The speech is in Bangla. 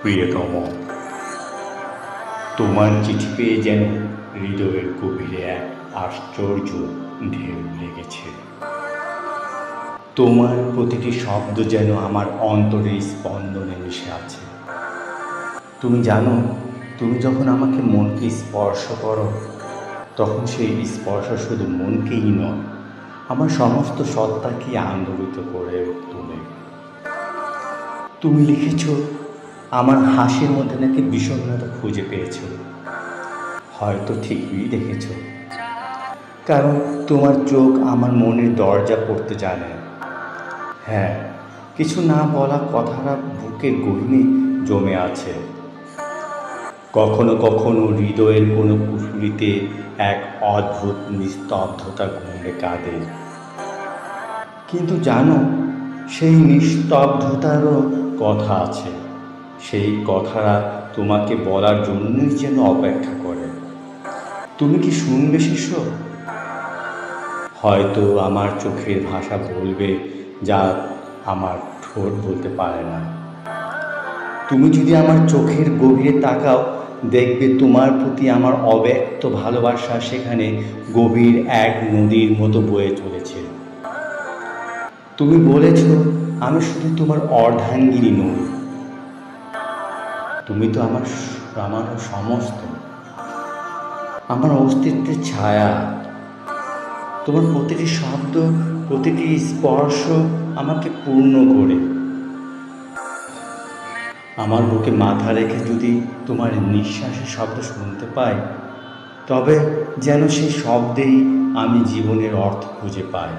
প্রিয়তম, তোমার চিঠি পেয়ে যেন হৃদয়ের গভীরে এক আশ্চর্য ঢেউ লেগেছে। তোমার প্রতিটি শব্দ যেন আমার অন্তরের স্পন্দনে মিশে আছে। তুমি জানো, তুমি যখন আমাকে মনকে স্পর্শ করো, তখন সেই স্পর্শ শুধু মনকেই নয়, আমার সমস্ত সত্তাকে আন্দোলিত করে তোলে। তুমি লিখেছ, আমার হাসির মধ্যে নাকি বিষণ্ণতা খুঁজে পেয়েছ। হয়তো ঠিকই দেখেছ, কারণ তোমার চোখ আমার মনের দরজা পড়তে জানে। হ্যাঁ, কিছু না বলা কথাটা বুকের গহীনে জমে আছে। কখনো কখনো হৃদয়ের কোনো কুঠুরিতে এক অদ্ভুত নিস্তব্ধতা ঘুমড়ে কাঁদে। কিন্তু জানো, সেই নিস্তব্ধতারও কথা আছে। সেই কথাটা তোমাকে বলার জন্যই যেন অপেক্ষা করে। তুমি কি শুনবে শিষ্য? হয়তো আমার চোখের ভাষা বলবে যা আমার ঠোঁট বলতে পারে না। তুমি যদি আমার চোখের গভীরে তাকাও, দেখবে তোমার প্রতি আমার অব্যক্ত ভালোবাসা সেখানে গভীর এক নদীর মতো বয়ে চলেছে। তুমি বলেছ, আমি শুধু তোমার অর্ধাঙ্গিনী নই, তুমি তো আমার সমস্ত, আমার অস্তিত্বের ছায়া। তোমার প্রতিটি শব্দ, প্রতিটি স্পর্শ আমাকে পূর্ণ করে। আমার বুকে মাথা রেখে যদি তোমার নিঃশ্বাসের শব্দ শুনতে পাই, তবে যেন সেই শব্দেই আমি জীবনের অর্থ খুঁজে পাই।